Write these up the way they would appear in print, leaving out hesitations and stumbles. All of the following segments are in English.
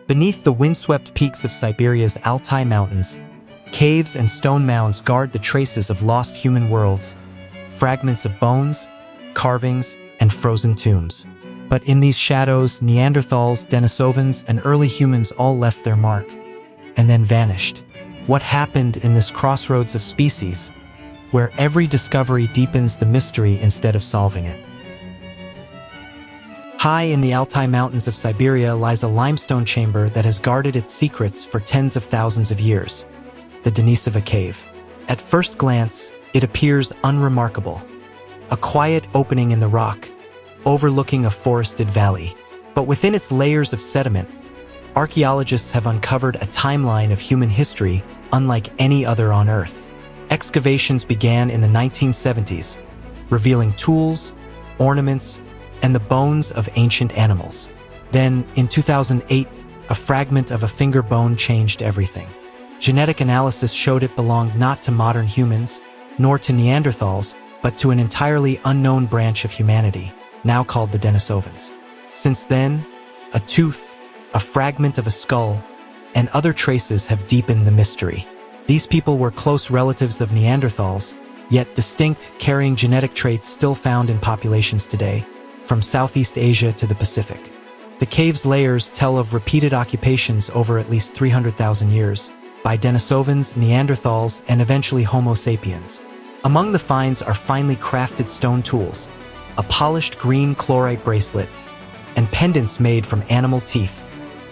Beneath the windswept peaks of Siberia's Altai mountains, caves and stone mounds guard the traces of lost human worlds, fragments of bones, carvings, and frozen tombs. But in these shadows, Neanderthals, Denisovans, and early humans all left their mark, and then vanished. What happened in this crossroads of species, where every discovery deepens the mystery instead of solving it? High in the Altai mountains of Siberia lies a limestone chamber that has guarded its secrets for tens of thousands of years, the Denisova Cave. At first glance, it appears unremarkable. A quiet opening in the rock, overlooking a forested valley. But within its layers of sediment, archaeologists have uncovered a timeline of human history unlike any other on Earth. Excavations began in the 1970s, revealing tools, ornaments, and the bones of ancient animals. Then, in 2008, a fragment of a finger bone changed everything. Genetic analysis showed it belonged not to modern humans, nor to Neanderthals, but to an entirely unknown branch of humanity, now called the Denisovans. Since then, a tooth, a fragment of a skull, and other traces have deepened the mystery. These people were close relatives of Neanderthals, yet distinct, carrying genetic traits still found in populations today, from Southeast Asia to the Pacific. The cave's layers tell of repeated occupations over at least 300,000 years by Denisovans, Neanderthals, and eventually Homo sapiens. Among the finds are finely crafted stone tools, a polished green chlorite bracelet, and pendants made from animal teeth,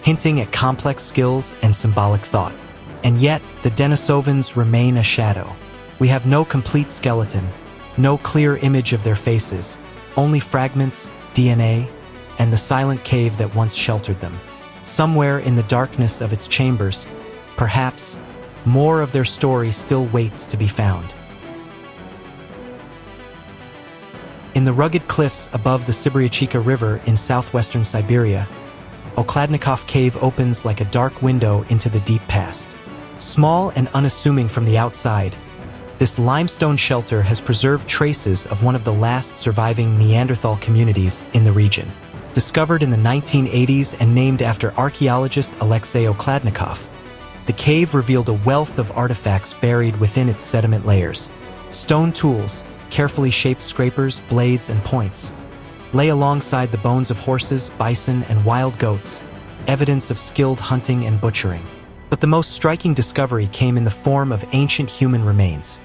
hinting at complex skills and symbolic thought. And yet, the Denisovans remain a shadow. We have no complete skeleton, no clear image of their faces, only fragments, DNA, and the silent cave that once sheltered them. Somewhere in the darkness of its chambers, perhaps, more of their story still waits to be found. In the rugged cliffs above the Siberia River in southwestern Siberia, Okladnikov Cave opens like a dark window into the deep past. Small and unassuming from the outside, this limestone shelter has preserved traces of one of the last surviving Neanderthal communities in the region. Discovered in the 1980s and named after archaeologist Alexei Okladnikov, the cave revealed a wealth of artifacts buried within its sediment layers. Stone tools, carefully shaped scrapers, blades, and points, lay alongside the bones of horses, bison, and wild goats, evidence of skilled hunting and butchering. But the most striking discovery came in the form of ancient human remains.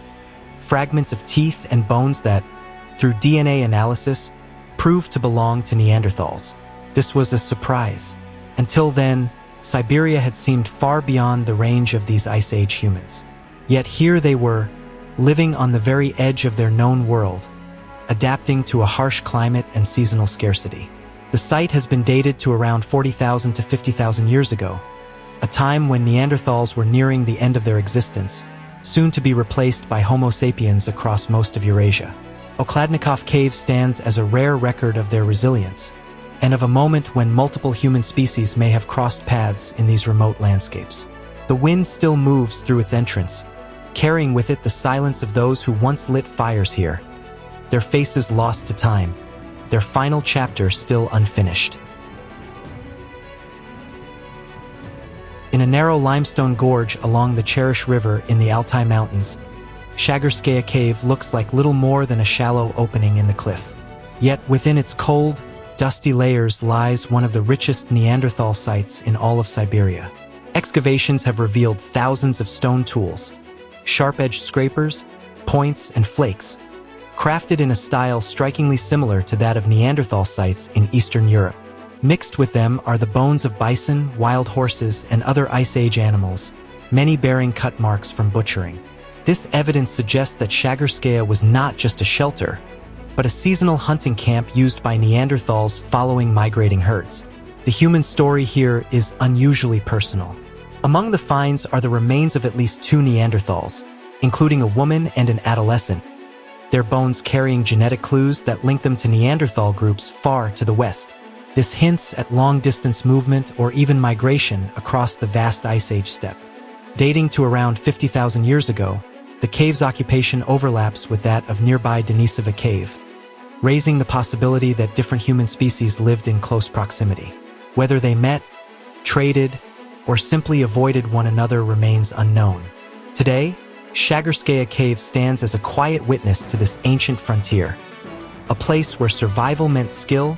Fragments of teeth and bones that, through DNA analysis, proved to belong to Neanderthals. This was a surprise. Until then, Siberia had seemed far beyond the range of these Ice Age humans. Yet here they were, living on the very edge of their known world, adapting to a harsh climate and seasonal scarcity. The site has been dated to around 40,000 to 50,000 years ago, a time when Neanderthals were nearing the end of their existence, soon to be replaced by Homo sapiens across most of Eurasia. Okladnikov Cave stands as a rare record of their resilience, and of a moment when multiple human species may have crossed paths in these remote landscapes. The wind still moves through its entrance, carrying with it the silence of those who once lit fires here, their faces lost to time, their final chapter still unfinished. In a narrow limestone gorge along the Chagyrskaya River in the Altai Mountains, Chagyrskaya Cave looks like little more than a shallow opening in the cliff. Yet within its cold, dusty layers lies one of the richest Neanderthal sites in all of Siberia. Excavations have revealed thousands of stone tools, sharp-edged scrapers, points, and flakes, crafted in a style strikingly similar to that of Neanderthal sites in Eastern Europe. Mixed with them are the bones of bison, wild horses, and other Ice Age animals, many bearing cut marks from butchering. This evidence suggests that Chagyrskaya was not just a shelter, but a seasonal hunting camp used by Neanderthals following migrating herds. The human story here is unusually personal. Among the finds are the remains of at least 2 Neanderthals, including a woman and an adolescent, their bones carrying genetic clues that link them to Neanderthal groups far to the west. This hints at long-distance movement or even migration across the vast Ice Age steppe. Dating to around 50,000 years ago, the cave's occupation overlaps with that of nearby Denisova Cave, raising the possibility that different human species lived in close proximity. Whether they met, traded, or simply avoided one another remains unknown. Today, Chagyrskaya Cave stands as a quiet witness to this ancient frontier, a place where survival meant skill,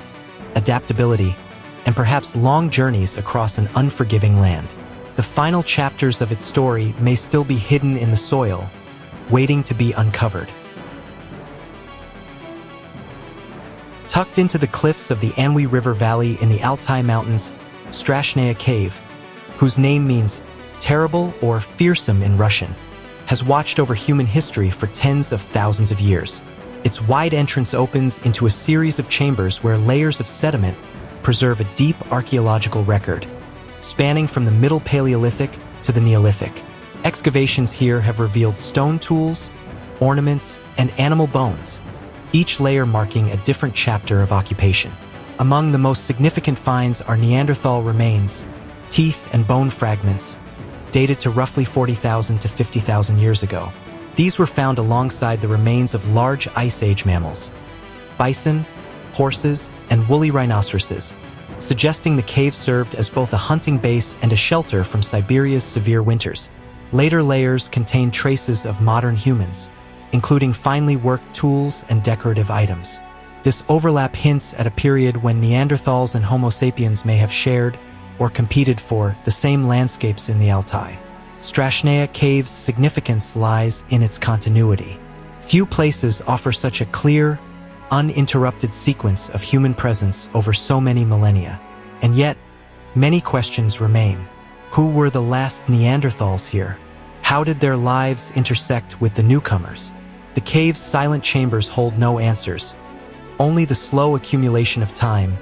adaptability, and perhaps long journeys across an unforgiving land. The final chapters of its story may still be hidden in the soil, waiting to be uncovered. Tucked into the cliffs of the Anwy River Valley in the Altai Mountains, Strashnaya Cave, whose name means terrible or fearsome in Russian, has watched over human history for tens of thousands of years. Its wide entrance opens into a series of chambers where layers of sediment preserve a deep archaeological record, spanning from the Middle Paleolithic to the Neolithic. Excavations here have revealed stone tools, ornaments, and animal bones, each layer marking a different chapter of occupation. Among the most significant finds are Neanderthal remains, teeth and bone fragments, dated to roughly 40,000 to 50,000 years ago. These were found alongside the remains of large Ice Age mammals, bison, horses, and woolly rhinoceroses, suggesting the cave served as both a hunting base and a shelter from Siberia's severe winters. Later layers contain traces of modern humans, including finely worked tools and decorative items. This overlap hints at a period when Neanderthals and Homo sapiens may have shared or competed for the same landscapes in the Altai. Strashnaya Cave's significance lies in its continuity. Few places offer such a clear, uninterrupted sequence of human presence over so many millennia. And yet, many questions remain. Who were the last Neanderthals here? How did their lives intersect with the newcomers? The cave's silent chambers hold no answers, only the slow accumulation of time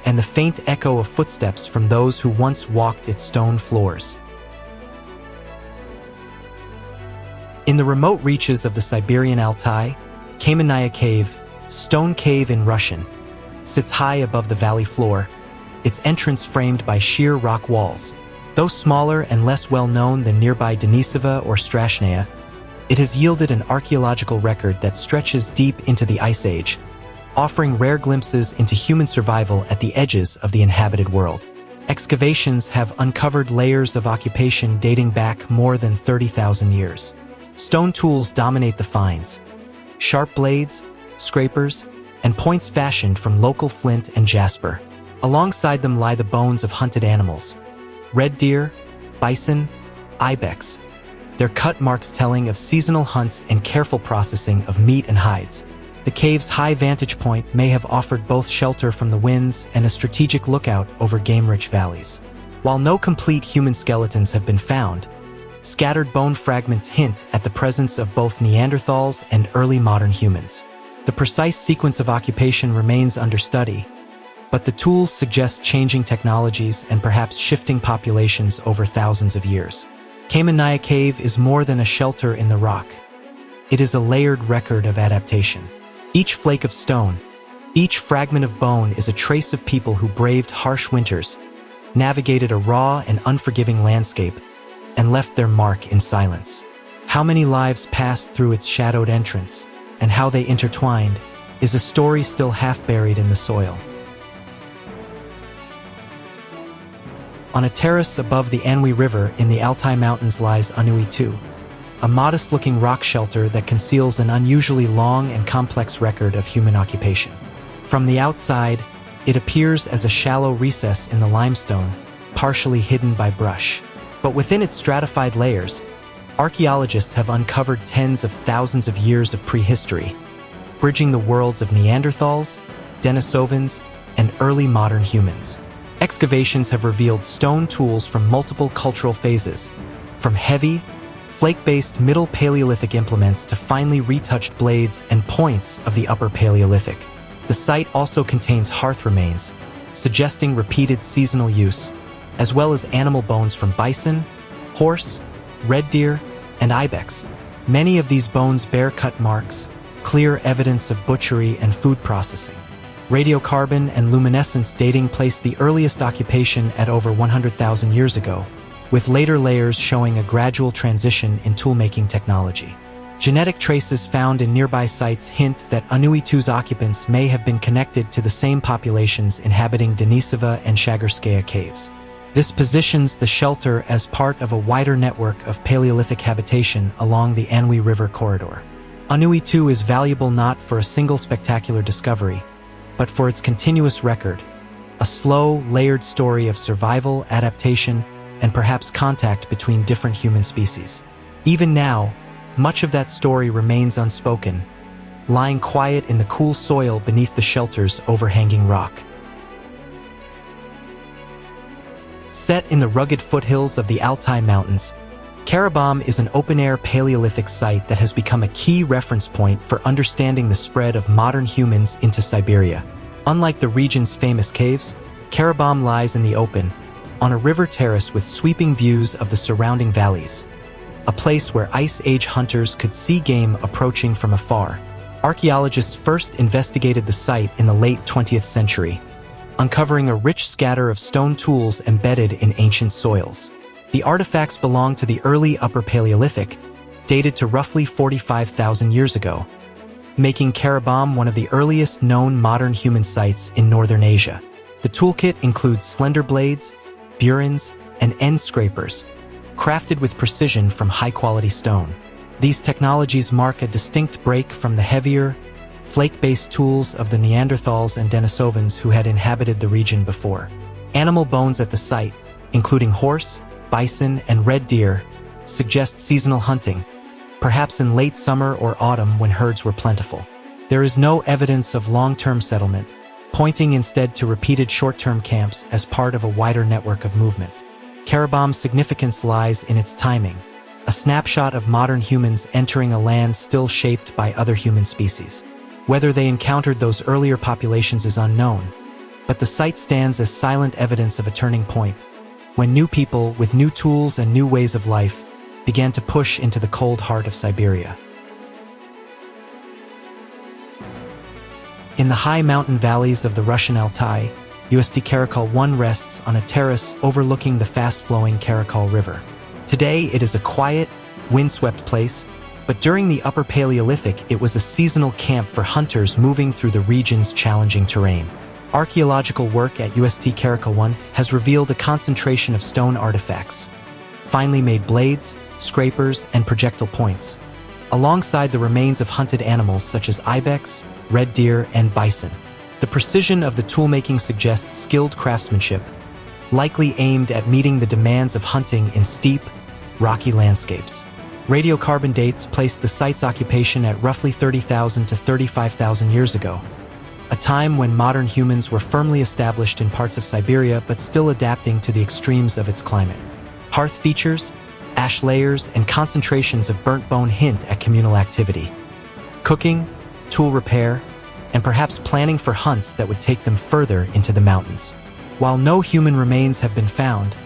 and the faint echo of footsteps from those who once walked its stone floors. In the remote reaches of the Siberian Altai, Chagyrskaya Cave, Stone Cave in Russian, sits high above the valley floor, its entrance framed by sheer rock walls. Though smaller and less well-known than nearby Denisova or Strashnaya, it has yielded an archaeological record that stretches deep into the Ice Age, offering rare glimpses into human survival at the edges of the inhabited world. Excavations have uncovered layers of occupation dating back more than 30,000 years. Stone tools dominate the finds: sharp blades, scrapers, and points fashioned from local flint and jasper. Alongside them lie the bones of hunted animals: red deer, bison, ibex, their cut marks telling of seasonal hunts and careful processing of meat and hides. The cave's high vantage point may have offered both shelter from the winds and a strategic lookout over game-rich valleys. While no complete human skeletons have been found, scattered bone fragments hint at the presence of both Neanderthals and early modern humans. The precise sequence of occupation remains under study, but the tools suggest changing technologies and perhaps shifting populations over thousands of years. Chagyrskaya Cave is more than a shelter in the rock. It is a layered record of adaptation. Each flake of stone, each fragment of bone is a trace of people who braved harsh winters, navigated a raw and unforgiving landscape, and left their mark in silence. How many lives passed through its shadowed entrance, and how they intertwined, is a story still half buried in the soil. On a terrace above the Anwy River in the Altai Mountains lies Unearthed, a modest-looking rock shelter that conceals an unusually long and complex record of human occupation. From the outside, it appears as a shallow recess in the limestone, partially hidden by brush. But within its stratified layers, archaeologists have uncovered tens of thousands of years of prehistory, bridging the worlds of Neanderthals, Denisovans, and early modern humans. Excavations have revealed stone tools from multiple cultural phases, from heavy, flake-based Middle Paleolithic implements to finely retouched blades and points of the Upper Paleolithic. The site also contains hearth remains, suggesting repeated seasonal use, as well as animal bones from bison, horse, red deer, and ibex. Many of these bones bear cut marks, clear evidence of butchery and food processing. Radiocarbon and luminescence dating place the earliest occupation at over 100,000 years ago, with later layers showing a gradual transition in toolmaking technology. Genetic traces found in nearby sites hint that Unearthed's occupants may have been connected to the same populations inhabiting Denisova and Chagyrskaya caves. This positions the shelter as part of a wider network of Paleolithic habitation along the Anhui River corridor. Anhui too is valuable not for a single spectacular discovery, but for its continuous record, a slow, layered story of survival, adaptation, and perhaps contact between different human species. Even now, much of that story remains unspoken, lying quiet in the cool soil beneath the shelter's overhanging rock. Set in the rugged foothills of the Altai Mountains, Karabam is an open-air Paleolithic site that has become a key reference point for understanding the spread of modern humans into Siberia. Unlike the region's famous caves, Karabam lies in the open, on a river terrace with sweeping views of the surrounding valleys, a place where Ice Age hunters could see game approaching from afar. Archaeologists first investigated the site in the late 20th century, uncovering a rich scatter of stone tools embedded in ancient soils. The artifacts belong to the early Upper Paleolithic, dated to roughly 45,000 years ago, making Karabam one of the earliest known modern human sites in northern Asia. The toolkit includes slender blades, burins, and end scrapers, crafted with precision from high-quality stone. These technologies mark a distinct break from the heavier, flake-based tools of the Neanderthals and Denisovans who had inhabited the region before. Animal bones at the site, including horse, bison, and red deer, suggest seasonal hunting, perhaps in late summer or autumn when herds were plentiful. There is no evidence of long-term settlement, pointing instead to repeated short-term camps as part of a wider network of movement. Karabam's significance lies in its timing, a snapshot of modern humans entering a land still shaped by other human species. Whether they encountered those earlier populations is unknown, but the site stands as silent evidence of a turning point, when new people with new tools and new ways of life began to push into the cold heart of Siberia. In the high mountain valleys of the Russian Altai, UST Karakol 1 rests on a terrace overlooking the fast-flowing Karakol River. Today, it is a quiet, windswept place, but during the Upper Paleolithic, it was a seasonal camp for hunters moving through the region's challenging terrain. Archaeological work at UST Karakol 1 has revealed a concentration of stone artifacts, finely made blades, scrapers, and projectile points, alongside the remains of hunted animals such as ibex, red deer, and bison. The precision of the toolmaking suggests skilled craftsmanship, likely aimed at meeting the demands of hunting in steep, rocky landscapes. Radiocarbon dates place the site's occupation at roughly 30,000 to 35,000 years ago, a time when modern humans were firmly established in parts of Siberia but still adapting to the extremes of its climate. Hearth features, ash layers, and concentrations of burnt bone hint at communal activity. Cooking, tool repair, and perhaps planning for hunts that would take them further into the mountains. While no human remains have been found,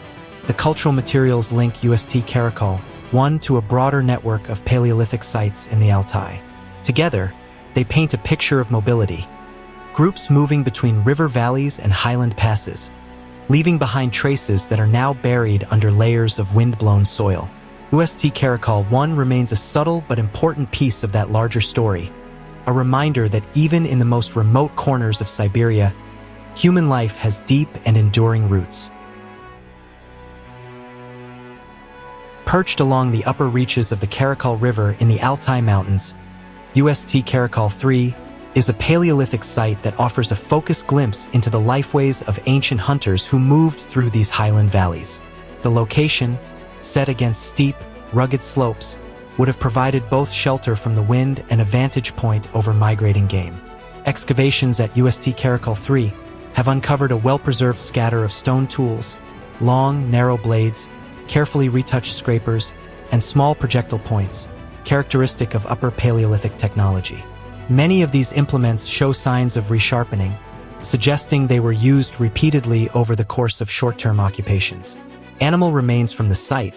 the cultural materials link UST Karakol 1 to a broader network of Paleolithic sites in the Altai. Together, they paint a picture of mobility, groups moving between river valleys and highland passes, leaving behind traces that are now buried under layers of wind-blown soil. UST Karakol 1 remains a subtle but important piece of that larger story, a reminder that even in the most remote corners of Siberia, human life has deep and enduring roots. Perched along the upper reaches of the Karakol River in the Altai Mountains, UST Karakol 3 is a Paleolithic site that offers a focused glimpse into the lifeways of ancient hunters who moved through these highland valleys. The location, set against steep, rugged slopes, would have provided both shelter from the wind and a vantage point over migrating game. Excavations at UST Karakol 3 have uncovered a well-preserved scatter of stone tools, long, narrow blades, carefully retouched scrapers, and small projectile points, characteristic of Upper Paleolithic technology. Many of these implements show signs of resharpening, suggesting they were used repeatedly over the course of short-term occupations. Animal remains from the site,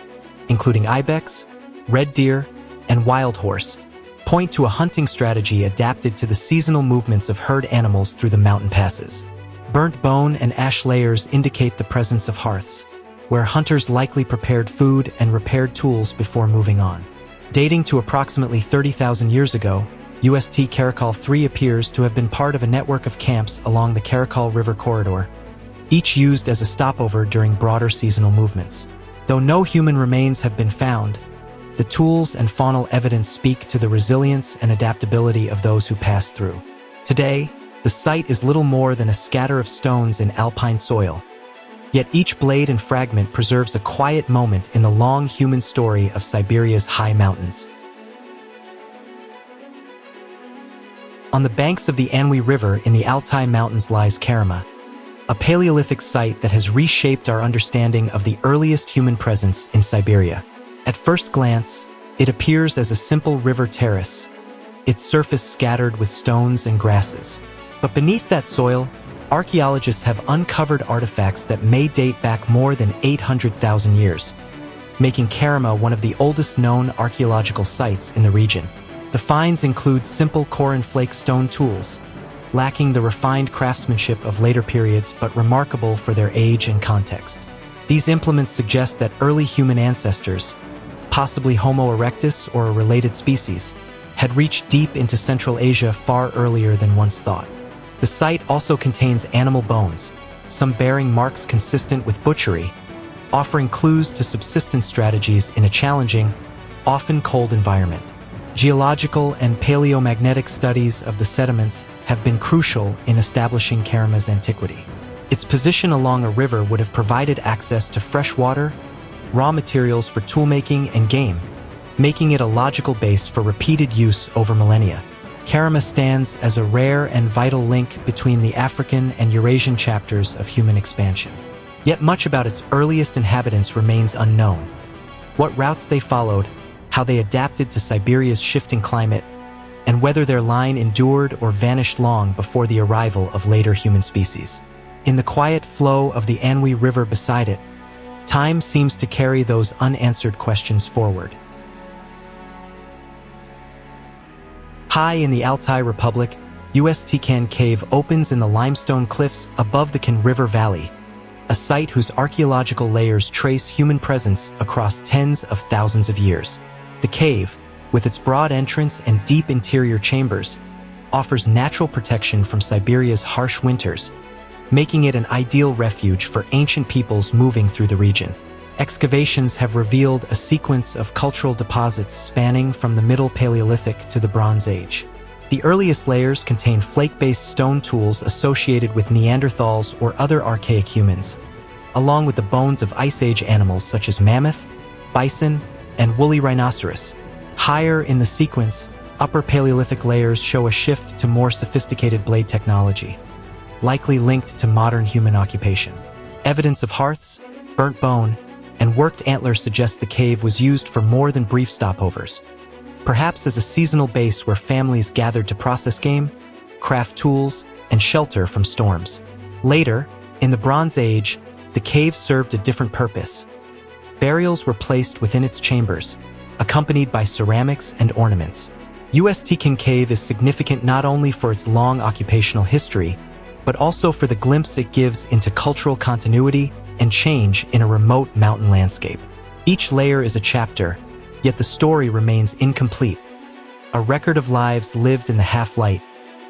including ibex, red deer, and wild horse, point to a hunting strategy adapted to the seasonal movements of herd animals through the mountain passes. Burnt bone and ash layers indicate the presence of hearths, where hunters likely prepared food and repaired tools before moving on. Dating to approximately 30,000 years ago, UST Karakol 3 appears to have been part of a network of camps along the Karakol River corridor, each used as a stopover during broader seasonal movements. Though no human remains have been found, the tools and faunal evidence speak to the resilience and adaptability of those who passed through. Today, the site is little more than a scatter of stones in alpine soil, yet each blade and fragment preserves a quiet moment in the long human story of Siberia's high mountains. On the banks of the Anhui River in the Altai Mountains lies Kerema, a Paleolithic site that has reshaped our understanding of the earliest human presence in Siberia. At first glance, it appears as a simple river terrace, its surface scattered with stones and grasses. But beneath that soil, archaeologists have uncovered artifacts that may date back more than 800,000 years, making Kerema one of the oldest known archaeological sites in the region. The finds include simple core and flake stone tools, lacking the refined craftsmanship of later periods but remarkable for their age and context. These implements suggest that early human ancestors, possibly Homo erectus or a related species, had reached deep into Central Asia far earlier than once thought. The site also contains animal bones, some bearing marks consistent with butchery, offering clues to subsistence strategies in a challenging, often cold environment. Geological and paleomagnetic studies of the sediments have been crucial in establishing Kerema's antiquity. Its position along a river would have provided access to fresh water, raw materials for toolmaking and game, making it a logical base for repeated use over millennia. Kerema stands as a rare and vital link between the African and Eurasian chapters of human expansion. Yet much about its earliest inhabitants remains unknown. What routes they followed, how they adapted to Siberia's shifting climate, and whether their line endured or vanished long before the arrival of later human species. In the quiet flow of the Anhui River beside it, time seems to carry those unanswered questions forward. High in the Altai Republic, Ustkan Cave opens in the limestone cliffs above the Kan River Valley, a site whose archaeological layers trace human presence across tens of thousands of years. The cave, with its broad entrance and deep interior chambers, offers natural protection from Siberia's harsh winters, making it an ideal refuge for ancient peoples moving through the region. Excavations have revealed a sequence of cultural deposits spanning from the Middle Paleolithic to the Bronze Age. The earliest layers contain flake-based stone tools associated with Neanderthals or other archaic humans, along with the bones of Ice Age animals such as mammoth, bison, and woolly rhinoceros. Higher in the sequence, Upper Paleolithic layers show a shift to more sophisticated blade technology, likely linked to modern human occupation. Evidence of hearths, burnt bone, and worked antlers suggests the cave was used for more than brief stopovers, perhaps as a seasonal base where families gathered to process game, craft tools, and shelter from storms. Later, in the Bronze Age, the cave served a different purpose. Burials were placed within its chambers, accompanied by ceramics and ornaments. Ustkan Cave is significant not only for its long occupational history, but also for the glimpse it gives into cultural continuity and change in a remote mountain landscape. Each layer is a chapter, yet the story remains incomplete. A record of lives lived in the half-light,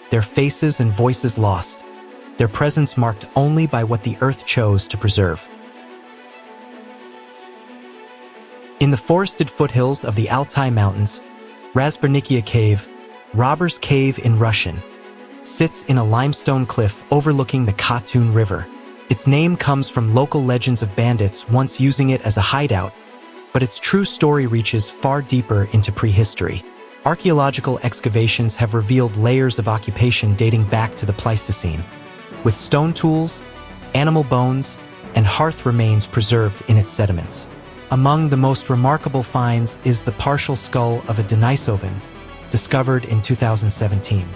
their faces and voices lost, their presence marked only by what the earth chose to preserve. In the forested foothills of the Altai Mountains, Razbernikia Cave, Robber's Cave in Russian, sits in a limestone cliff overlooking the Katun River. Its name comes from local legends of bandits once using it as a hideout, but its true story reaches far deeper into prehistory. Archaeological excavations have revealed layers of occupation dating back to the Pleistocene, with stone tools, animal bones, and hearth remains preserved in its sediments. Among the most remarkable finds is the partial skull of a Denisovan, discovered in 2017.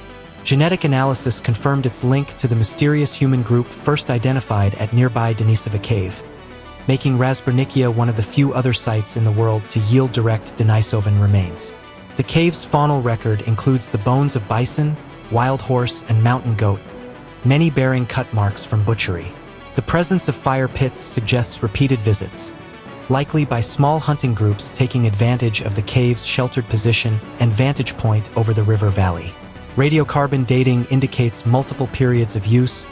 Genetic analysis confirmed its link to the mysterious human group first identified at nearby Denisova Cave, making Razbernikia one of the few other sites in the world to yield direct Denisovan remains. The cave's faunal record includes the bones of bison, wild horse, and mountain goat, many bearing cut marks from butchery. The presence of fire pits suggests repeated visits, likely by small hunting groups taking advantage of the cave's sheltered position and vantage point over the river valley. Radiocarbon dating indicates multiple periods of use,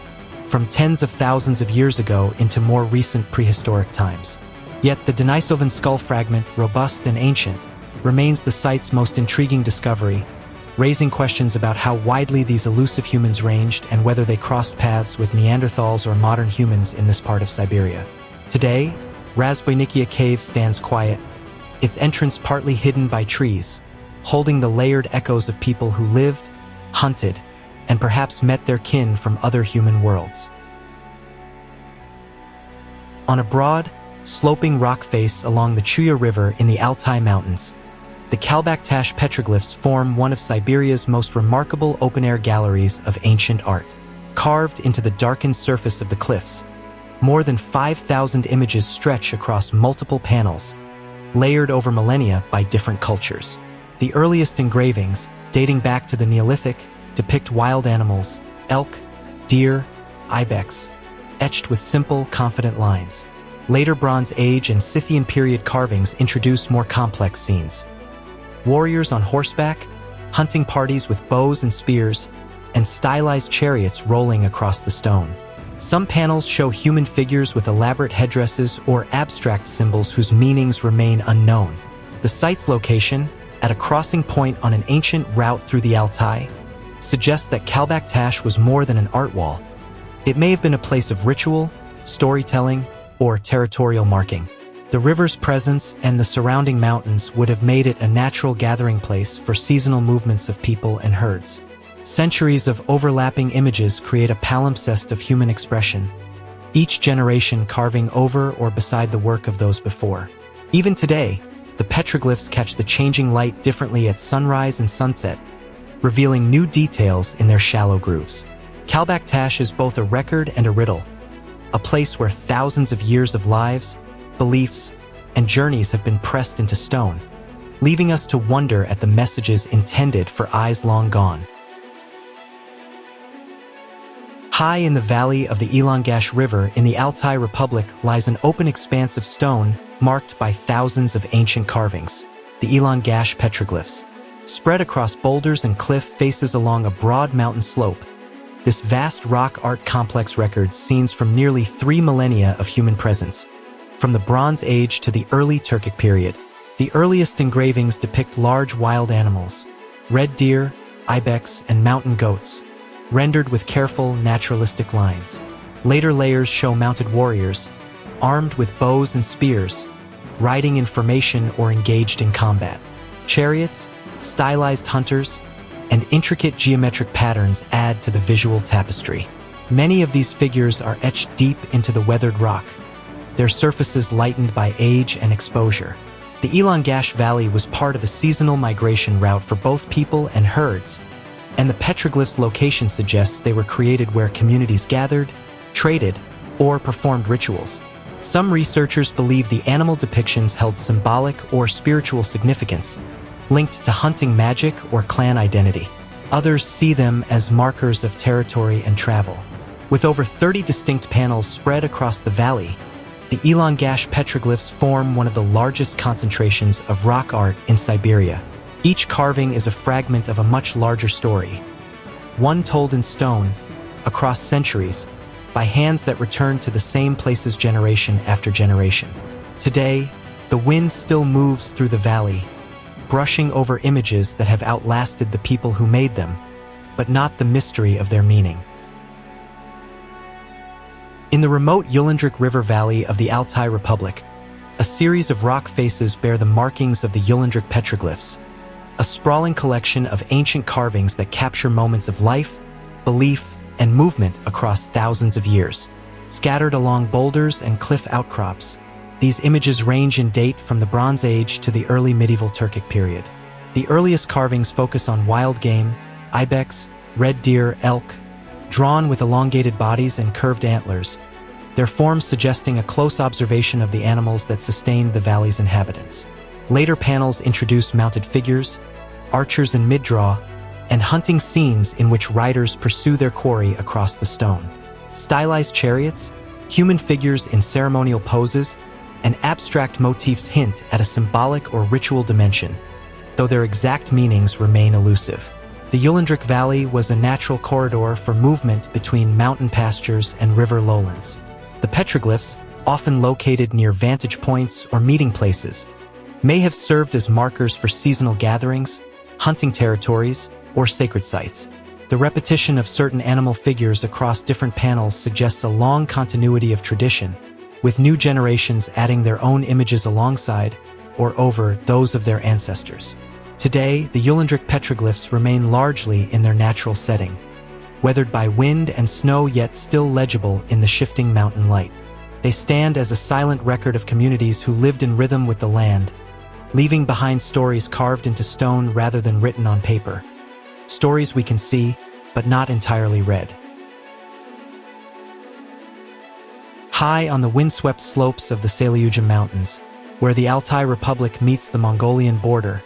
from tens of thousands of years ago into more recent prehistoric times. Yet the Denisovan skull fragment, robust and ancient, remains the site's most intriguing discovery, raising questions about how widely these elusive humans ranged and whether they crossed paths with Neanderthals or modern humans in this part of Siberia. Today, Razboynikia Cave stands quiet, its entrance partly hidden by trees, holding the layered echoes of people who lived, hunted, and perhaps met their kin from other human worlds. On a broad, sloping rock face along the Chuya River in the Altai Mountains, the Kalbaktash petroglyphs form one of Siberia's most remarkable open-air galleries of ancient art. Carved into the darkened surface of the cliffs, more than 5,000 images stretch across multiple panels, layered over millennia by different cultures. The earliest engravings, dating back to the Neolithic, depict wild animals, elk, deer, ibex, etched with simple, confident lines. Later Bronze Age and Scythian period carvings introduce more complex scenes. Warriors on horseback, hunting parties with bows and spears, and stylized chariots rolling across the stone. Some panels show human figures with elaborate headdresses or abstract symbols whose meanings remain unknown. The site's location, at a crossing point on an ancient route through the Altai, suggests that Kalbaktash was more than an art wall. It may have been a place of ritual, storytelling, or territorial marking. The river's presence and the surrounding mountains would have made it a natural gathering place for seasonal movements of people and herds. Centuries of overlapping images create a palimpsest of human expression, each generation carving over or beside the work of those before. Even today, the petroglyphs catch the changing light differently at sunrise and sunset, revealing new details in their shallow grooves. Kalbaktash is both a record and a riddle, a place where thousands of years of lives, beliefs, and journeys have been pressed into stone, leaving us to wonder at the messages intended for eyes long gone. High in the valley of the Elangash River in the Altai Republic lies an open expanse of stone marked by thousands of ancient carvings, the Elangash petroglyphs. Spread across boulders and cliff faces along a broad mountain slope, this vast rock art complex records scenes from nearly 3 millennia of human presence. From the Bronze Age to the early Turkic period, the earliest engravings depict large wild animals, red deer, ibex, and mountain goats, rendered with careful, naturalistic lines. Later layers show mounted warriors, armed with bows and spears, riding in formation or engaged in combat. Chariots, stylized hunters, and intricate geometric patterns add to the visual tapestry. Many of these figures are etched deep into the weathered rock, their surfaces lightened by age and exposure. The Elangash Valley was part of a seasonal migration route for both people and herds, and the petroglyphs' location suggests they were created where communities gathered, traded, or performed rituals. Some researchers believe the animal depictions held symbolic or spiritual significance, linked to hunting magic or clan identity. Others see them as markers of territory and travel. With over 30 distinct panels spread across the valley, the Elangash petroglyphs form one of the largest concentrations of rock art in Siberia. Each carving is a fragment of a much larger story, one told in stone, across centuries, by hands that return to the same places generation after generation. Today, the wind still moves through the valley, brushing over images that have outlasted the people who made them, but not the mystery of their meaning. In the remote Ulendrik River Valley of the Altai Republic, a series of rock faces bear the markings of the Ulendrik petroglyphs, a sprawling collection of ancient carvings that capture moments of life, belief, and movement across thousands of years. Scattered along boulders and cliff outcrops, these images range in date from the Bronze Age to the early medieval Turkic period. The earliest carvings focus on wild game, ibex, red deer, elk, drawn with elongated bodies and curved antlers, their forms suggesting a close observation of the animals that sustained the valley's inhabitants. Later panels introduce mounted figures, archers in mid-draw, and hunting scenes in which riders pursue their quarry across the stone. Stylized chariots, human figures in ceremonial poses, and abstract motifs hint at a symbolic or ritual dimension, though their exact meanings remain elusive. The Ulandrik Valley was a natural corridor for movement between mountain pastures and river lowlands. The petroglyphs, often located near vantage points or meeting places, may have served as markers for seasonal gatherings, hunting territories, or sacred sites. The repetition of certain animal figures across different panels suggests a long continuity of tradition, with new generations adding their own images alongside or over those of their ancestors. Today, the Ulandrik petroglyphs remain largely in their natural setting, weathered by wind and snow yet still legible in the shifting mountain light. They stand as a silent record of communities who lived in rhythm with the land, leaving behind stories carved into stone rather than written on paper. Stories we can see, but not entirely read. High on the windswept slopes of the Salyugim Mountains, where the Altai Republic meets the Mongolian border,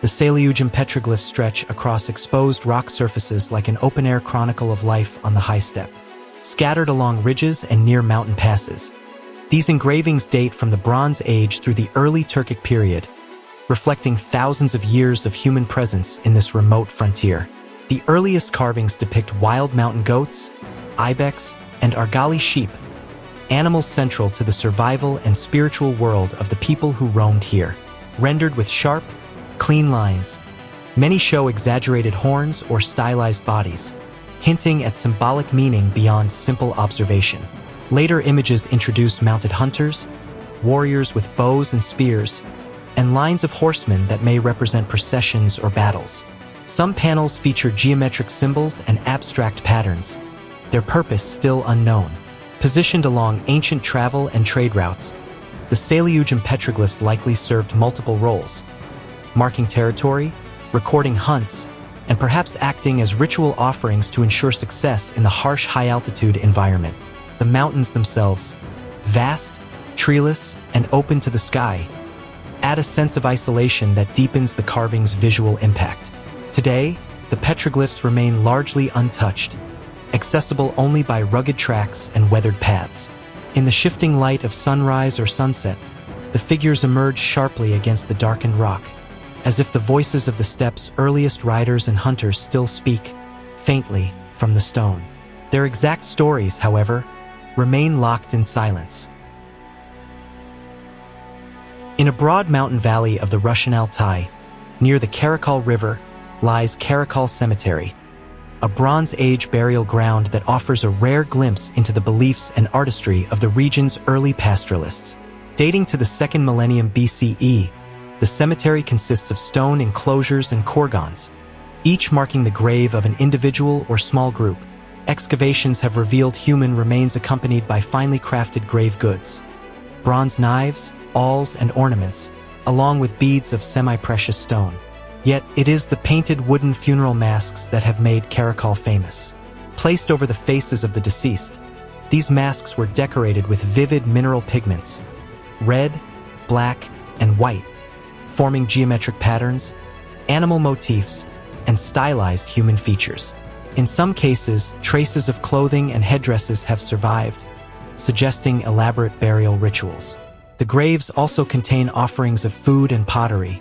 the Salyugim petroglyphs stretch across exposed rock surfaces like an open-air chronicle of life on the high steppe. Scattered along ridges and near mountain passes, these engravings date from the Bronze Age through the early Turkic period, reflecting thousands of years of human presence in this remote frontier. The earliest carvings depict wild mountain goats, ibex, and argali sheep, animals central to the survival and spiritual world of the people who roamed here. Rendered with sharp, clean lines, many show exaggerated horns or stylized bodies, hinting at symbolic meaning beyond simple observation. Later images introduce mounted hunters, warriors with bows and spears, and lines of horsemen that may represent processions or battles. Some panels feature geometric symbols and abstract patterns, their purpose still unknown. Positioned along ancient travel and trade routes, the Salyugim petroglyphs likely served multiple roles, marking territory, recording hunts, and perhaps acting as ritual offerings to ensure success in the harsh high-altitude environment. The mountains themselves, vast, treeless, and open to the sky, add a sense of isolation that deepens the carving's visual impact. Today, the petroglyphs remain largely untouched, accessible only by rugged tracks and weathered paths. In the shifting light of sunrise or sunset, the figures emerge sharply against the darkened rock, as if the voices of the steppe's earliest riders and hunters still speak, faintly, from the stone. Their exact stories, however, remain locked in silence. In a broad mountain valley of the Russian Altai, near the Karakol River, lies Karakol Cemetery, a Bronze Age burial ground that offers a rare glimpse into the beliefs and artistry of the region's early pastoralists. Dating to the 2nd millennium BCE, the cemetery consists of stone enclosures and kurgans, each marking the grave of an individual or small group. Excavations have revealed human remains accompanied by finely crafted grave goods, bronze knives, awls, and ornaments, along with beads of semi-precious stone. Yet it is the painted wooden funeral masks that have made Karakol famous. Placed over the faces of the deceased, these masks were decorated with vivid mineral pigments, red, black, and white, forming geometric patterns, animal motifs, and stylized human features. In some cases, traces of clothing and headdresses have survived, suggesting elaborate burial rituals. The graves also contain offerings of food and pottery,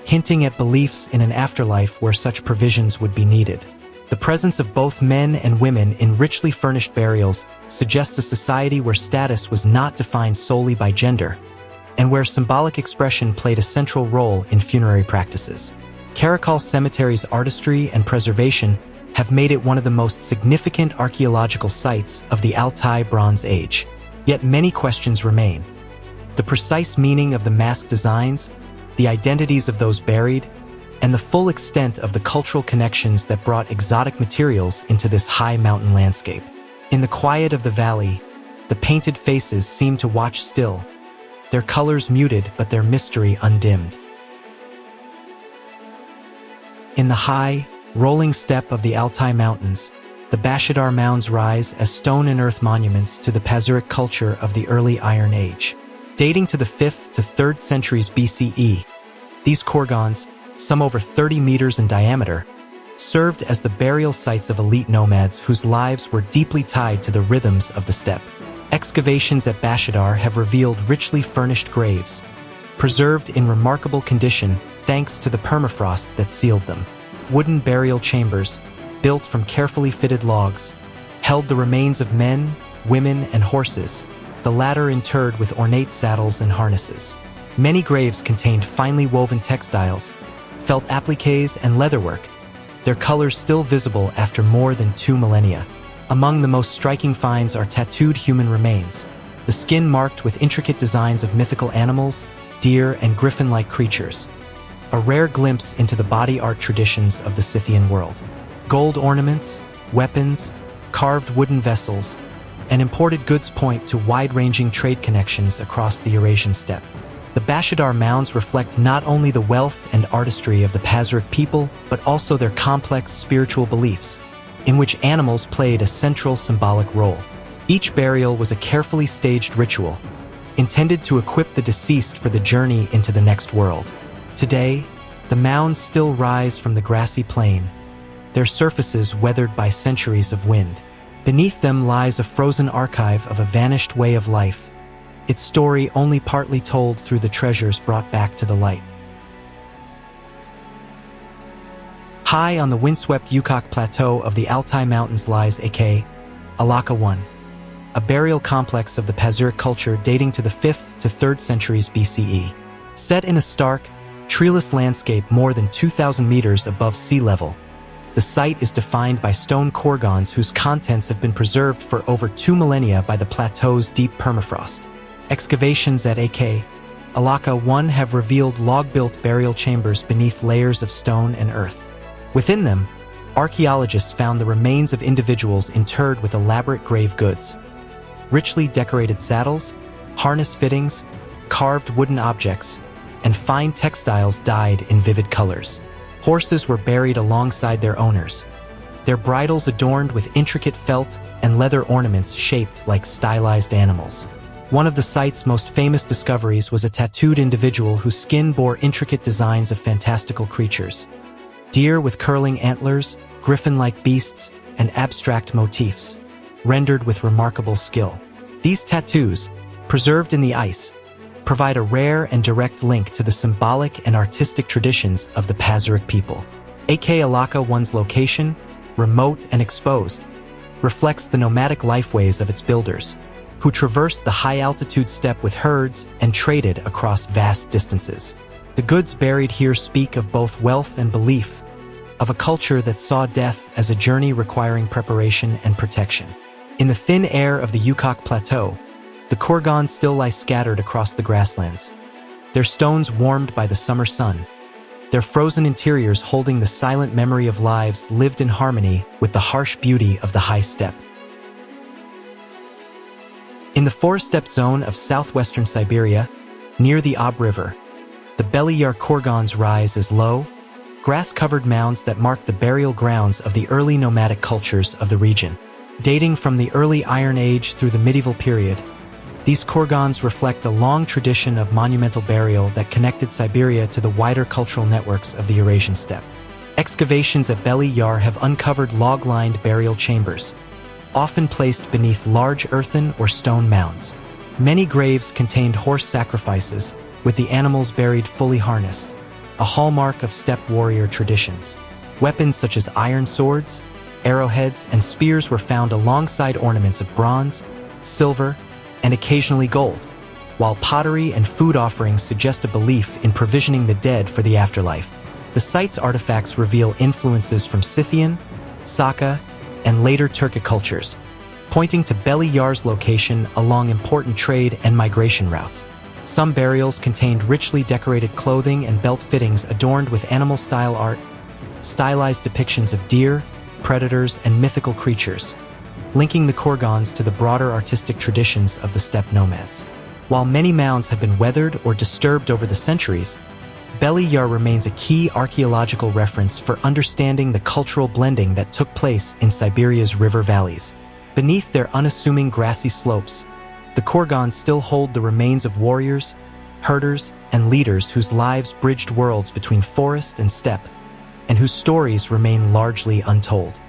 hinting at beliefs in an afterlife where such provisions would be needed. The presence of both men and women in richly furnished burials suggests a society where status was not defined solely by gender, and where symbolic expression played a central role in funerary practices. Karakol Cemetery's artistry and preservation have made it one of the most significant archaeological sites of the Altai Bronze Age. Yet many questions remain. The precise meaning of the mask designs, the identities of those buried, and the full extent of the cultural connections that brought exotic materials into this high mountain landscape. In the quiet of the valley, the painted faces seem to watch still, their colors muted but their mystery undimmed. In the high, rolling steppe of the Altai Mountains, the Bashadar Mounds rise as stone and earth monuments to the Pazuric culture of the early Iron Age. Dating to the 5th to 3rd centuries BCE, these kurgans, some over 30 meters in diameter, served as the burial sites of elite nomads whose lives were deeply tied to the rhythms of the steppe. Excavations at Bashadar have revealed richly furnished graves, preserved in remarkable condition thanks to the permafrost that sealed them. wooden burial chambers, built from carefully fitted logs, held the remains of men, women, and horses, the latter interred with ornate saddles and harnesses. Many graves contained finely woven textiles, felt appliques, and leatherwork, their colors still visible after more than 2 millennia. Among the most striking finds are tattooed human remains, the skin marked with intricate designs of mythical animals, deer, and griffin-like creatures. A rare glimpse into the body art traditions of the Scythian world. Gold ornaments, weapons, carved wooden vessels, and imported goods point to wide-ranging trade connections across the Eurasian steppe. The Bashidar mounds reflect not only the wealth and artistry of the Pazyryk people, but also their complex spiritual beliefs, in which animals played a central symbolic role. Each burial was a carefully staged ritual, intended to equip the deceased for the journey into the next world. Today, the mounds still rise from the grassy plain, their surfaces weathered by centuries of wind. Beneath them lies a frozen archive of a vanished way of life, its story only partly told through the treasures brought back to the light. High on the windswept Yukok plateau of the Altai Mountains lies Alaka 1, a burial complex of the Pazyryk culture dating to the 5th to 3rd centuries BCE. Set in a stark, treeless landscape more than 2,000 meters above sea level, the site is defined by stone kurgans whose contents have been preserved for over 2 millennia by the plateau's deep permafrost. Excavations at Alaka 1 have revealed log-built burial chambers beneath layers of stone and earth. Within them, archaeologists found the remains of individuals interred with elaborate grave goods, richly decorated saddles, harness fittings, carved wooden objects, and fine textiles dyed in vivid colors. Horses were buried alongside their owners, their bridles adorned with intricate felt and leather ornaments shaped like stylized animals. One of the site's most famous discoveries was a tattooed individual whose skin bore intricate designs of fantastical creatures. Deer with curling antlers, griffin-like beasts, and abstract motifs, rendered with remarkable skill. These tattoos, preserved in the ice, provide a rare and direct link to the symbolic and artistic traditions of the Pazyryk people. Alaka 1's location, remote and exposed, reflects the nomadic lifeways of its builders, who traversed the high-altitude steppe with herds and traded across vast distances. The goods buried here speak of both wealth and belief, of a culture that saw death as a journey requiring preparation and protection. In the thin air of the Yukok Plateau, the kurgans still lie scattered across the grasslands, their stones warmed by the summer sun, their frozen interiors holding the silent memory of lives lived in harmony with the harsh beauty of the high steppe. In the forest steppe zone of southwestern Siberia, near the Ob River, the Bely Yar kurgans rise as low, grass-covered mounds that mark the burial grounds of the early nomadic cultures of the region. Dating from the early Iron Age through the medieval period, these kurgans reflect a long tradition of monumental burial that connected Siberia to the wider cultural networks of the Eurasian steppe. Excavations at Bely Yar have uncovered log-lined burial chambers, often placed beneath large earthen or stone mounds. Many graves contained horse sacrifices, with the animals buried fully harnessed, a hallmark of steppe warrior traditions. Weapons such as iron swords, arrowheads, and spears were found alongside ornaments of bronze, silver, and occasionally gold, while pottery and food offerings suggest a belief in provisioning the dead for the afterlife. The site's artifacts reveal influences from Scythian, Saka, and later Turkic cultures, pointing to Bely Yar's location along important trade and migration routes. Some burials contained richly decorated clothing and belt fittings adorned with animal-style art, stylized depictions of deer, predators, and mythical creatures, linking the kurgans to the broader artistic traditions of the steppe nomads. While many mounds have been weathered or disturbed over the centuries, Bely Yar remains a key archaeological reference for understanding the cultural blending that took place in Siberia's river valleys. Beneath their unassuming grassy slopes, the kurgans still hold the remains of warriors, herders, and leaders whose lives bridged worlds between forest and steppe, and whose stories remain largely untold.